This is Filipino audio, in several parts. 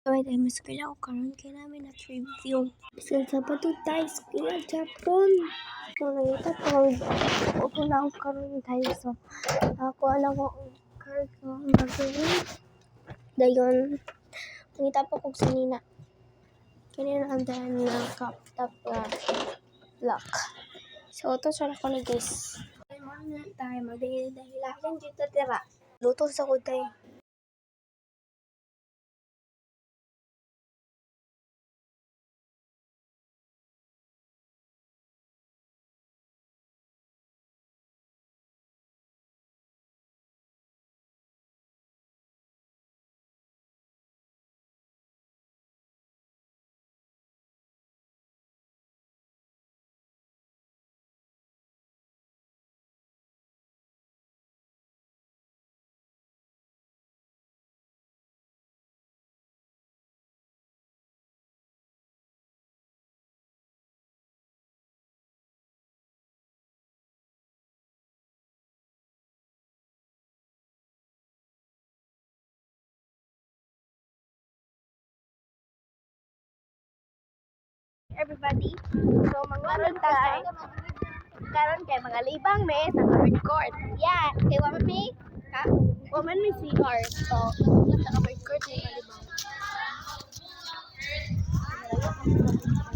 Kaway tayo mas kailangan ko karoon kaya namin na review. Kasi sa pato tayo sa Japon. So, nangita ko. Opo na ako karoon tayo. So, ako alam ko card ko ang gagawin. Dayon, nangita po kong sanina. Kanina ang dahil na kaptap na lock. So, ito siya ako na guys. Tayo magdahilahin dito tira. Luto sa kuday. Everybody, so manglaron tayo. Karon kay mga libang me sa covered court. Yeah, kay waman me, ha? Waman me CR. So, sa covered court ni mga libang.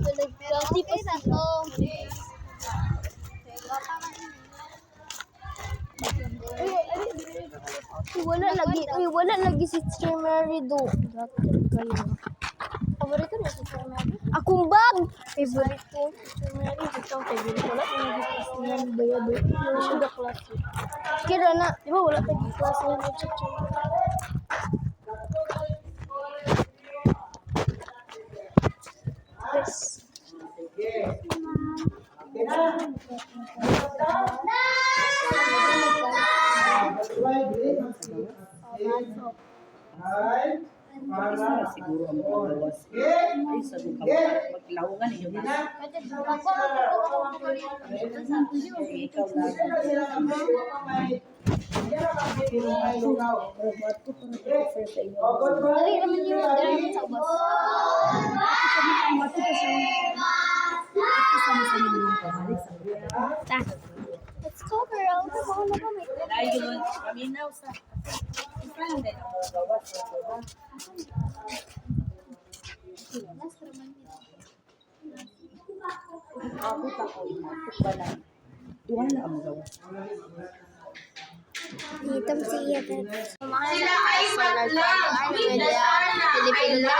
Nagkasi pa sa to. Wala lagi si Mary do. Favorito na si Mary. Akong bag! Favorito. Si Mary, ito ang favorito. Wala ko naging bayabay. Wala siya na klase. Kira na, di ba wala tagi klase na chicha. Yes. Siguro ang panglawas. Ay, sa maglawangan ninyo na. Ikaw na. Let's go, girl. Dahil yun, paminaw sa ako tako imatok ba lang tuwa na ang gawa Hitam siya. Mga Pilipino